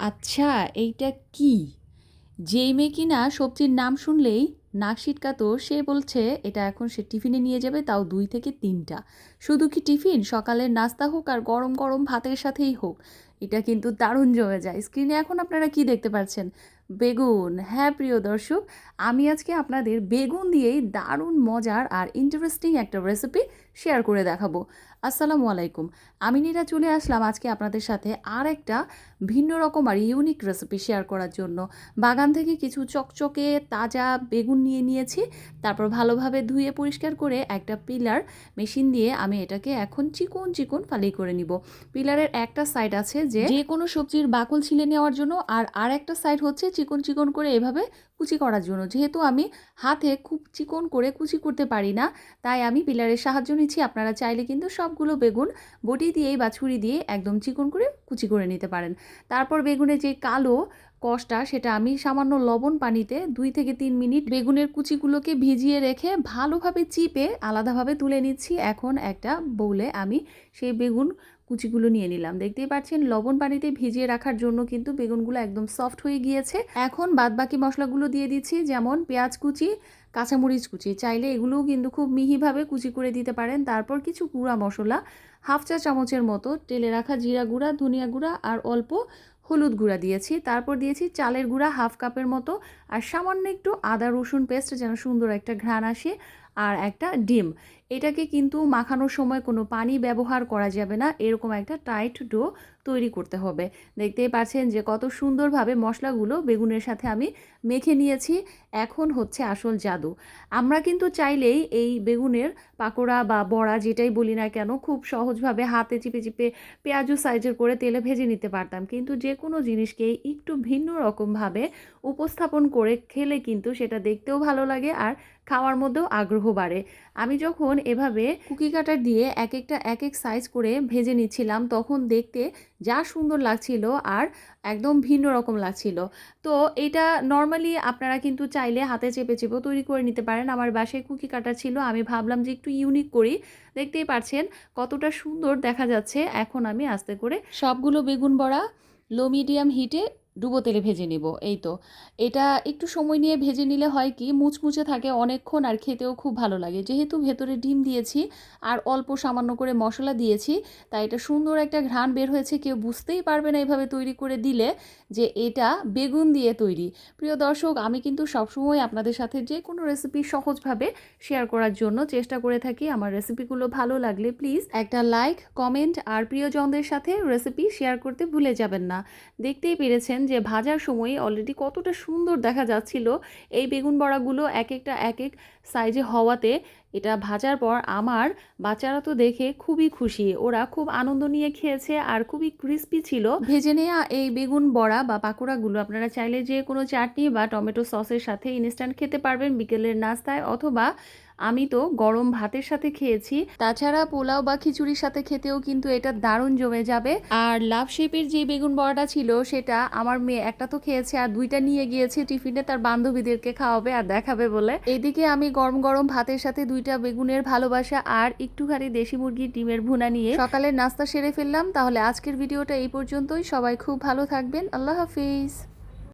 আচ্ছা, এইটা কি? যেই মেয়ে কিনা সবজির নাম শুনলেই নাক সিটকাতো সে বলছে এটা এখন সে টিফিনে নিয়ে যাবে, তাও ২ থেকে ৩টা। শুধু কি টিফিন, সকালের নাস্তা হোক আর গরম গরম ভাতের সাথেই হোক, এটা কিন্তু দারুণ জমে যায়। স্ক্রিনে এখন আপনারা কি দেখতে পাচ্ছেন? বেগুন। হ্যাঁ প্রিয় দর্শক, আমি আজকে আপনাদের বেগুন দিয়েই দারুণ মজার আর ইন্টারেস্টিং একটা রেসিপি শেয়ার করে দেখাবো। আসসালামু আলাইকুম, আমি নীরা চলে আসলাম আজকে আপনাদের সাথে আর একটা ভিন্ন রকম আর ইউনিক রেসিপি শেয়ার করার জন্য। বাগান থেকে কিছু চকচকে তাজা বেগুন নিয়ে নিয়েছি, তারপর ভালোভাবে ধুয়ে পরিষ্কার করে একটা পিলার মেশিন দিয়ে আমি এটাকে এখন চিকন চিকন ফালি করে নিব। পিলারের একটা সাইড আছে যে যে কোনো সবজির বাকল ছিলে নেওয়ার জন্য, আর একটা সাইড হচ্ছে চিকন চিকন করে এভাবে কুচি করার জন্য। যেহেতু আমি হাতে খুব চিকন করে কুচি করতে পারি না, তাই আমি পিলারের সাহায্য নিচ্ছি। আপনারা চাইলে কিন্তু সবগুলো বেগুন বটি দিয়েই বা ছুরি দিয়ে একদম চিকন করে কুচি করে নিতে পারেন। তারপর বেগুনের যে কালো কষটা সেটা আমি সামান্য লবণ পানিতে ২ থেকে ৩ মিনিট বেগুনের কুচিগুলোকে ভিজিয়ে রেখে ভালোভাবে চিপে আলাদাভাবে তুলে নিচ্ছি। এখন একটা বউলে আমি সেই বেগুন কুচিগুলো নিয়ে নিলাম। দেখতেই পাচ্ছেন লবণ পানিতে ভিজিয়ে রাখার জন্য কিন্তু বেগুনগুলো একদম সফট হয়ে গিয়েছে। এখন বাদবাকি মশলাগুলো দিয়ে দিচ্ছি, যেমন পেঁয়াজ কুচি, কাঁচামরিচ কুচি। চাইলে এগুলোও কিন্তু খুব মিহিভাবে কুচি করে দিতে পারেন। তারপর কিছু গুঁড়া মশলা, হাফ চা চামচের মতো টেলে রাখা জিরা গুঁড়া, ধনিয়া গুঁড়া আর অল্প হলুদ গুঁড়া দিয়েছি। তারপর দিয়েছি চালের গুঁড়া হাফ কাপের মতো, আর সামান্য একটু আদা রসুন পেস্ট যেন সুন্দর একটা ঘ্রাণ আসে, আর একটা ডিম। এটাকে কিন্তু মাখানোর সময় কোনো পানি ব্যবহার করা যাবে না, এরকম একটা টাইট ডো তৈরি করতে হবে। দেখতেই পাচ্ছেন যে কত সুন্দরভাবে মশলাগুলো বেগুনের সাথে আমি মেখে নিয়েছি। এখন হচ্ছে আসল জাদু। আমরা কিন্তু চাইলেই এই বেগুনের পাকোড়া বা বড়া যেটাই বলি না কেন, খুব সহজভাবে হাতে চিপে চিপে পেঁয়াজু সাইজের করে তেলে ভেজে নিতে পারতাম, কিন্তু যে কোনো জিনিসকেই একটু ভিন্ন রকমভাবে উপস্থাপন করে খেলে কিন্তু সেটা দেখতেও ভালো লাগে আর খাওয়ার মধ্যেও আগ্রহ বাড়ে। আমি যখন এভাবে কুকি কাটার দিয়ে এক একটা এক এক সাইজ করে ভেজে নিচ্ছিলাম, তখন দেখতে যা সুন্দর লাগছিল আর একদম ভিন্ন রকম লাগছিল। তো এটা নর্মালি আপনারা কিন্তু চাইলে হাতে চেপে চেপেও তৈরি করে নিতে পারেন। আমার বাসায় কুকি কাটার ছিল, আমি ভাবলাম যে একটু ইউনিক করি। দেখতেই পাচ্ছেন কতটা সুন্দর দেখা যাচ্ছে। এখন আমি আস্তে করে সবগুলো বেগুন বড়া লো মিডিয়াম হিটে ডুবো তেলে ভেজে নিব। এই তো, এটা একটু সময় নিয়ে ভেজে নিলে হয় কি মুচমুচে থাকে অনেকক্ষণ আর খেতেও খুব ভালো লাগে। যেহেতু ভেতরে ডিম দিয়েছি আর অল্প সামান্য করে মশলা দিয়েছি, তাই এটা সুন্দর একটা ঘ্রাণ বের হয়েছে। কেউ বুঝতেই পারবে না এভাবে তৈরি করে দিলে যে এটা বেগুন দিয়ে তৈরি। প্রিয় দর্শক, আমি কিন্তু সবসময় আপনাদের সাথে যে কোনো রেসিপি সহজভাবে শেয়ার করার জন্য চেষ্টা করে থাকি। আমার রেসিপিগুলো ভালো লাগলে প্লিজ একটা লাইক, কমেন্ট আর প্রিয়জনদের সাথে রেসিপি শেয়ার করতে ভুলে যাবেন না। দেখতেই পেরেছেন যে ভাজার সময় অলরেডি কতটা সুন্দর দেখা যাচ্ছিল এই বেগুন বড়াগুলো এক একটা এক এক সাইজে হওয়াতে। এটা ভাজার পর আমার বাচ্চারা তো দেখে খুবই খুশি, ওরা খুব আনন্দ নিয়ে খেয়েছে আর খুবই ক্রিস্পি ছিল। ভেজে নেওয়া এই বেগুন বড়া বা পাকোড়াগুলো আপনারা চাইলে যে কোনো চাটনি বা টমেটো সসের সাথে ইনস্ট্যান্ট খেতে পারবেন বিকেলের নাস্তায়, অথবা আমি তো গরম ভাতের সাথে খেয়েছি। তাছাড়া পোলাও বা খিচুড়ির সাথে খেতেও কিন্তু এটা দারুণ জমে যাবে। আর লাভ শেপের যে বেগুন বড়াটা ছিল সেটা আমার মেয়ে একটা তো খেয়েছে, আর 2টা নিয়ে গিয়েছে টিফিনে তার বান্ধবীদেরকে খাওয়াবে আর দেখাবে বলে। এদিকে আমি গরম গরম ভাতের সাথে 2টা বেগুনের ভালোবাসা আর একটুখানি দেশি মুরগির ডিমের ভুনা নিয়ে সকালের নাস্তা সেরে ফেললাম। তাহলে আজকের ভিডিওটা এই পর্যন্তই। সবাই খুব ভালো থাকবেন। আল্লাহ হাফিজ।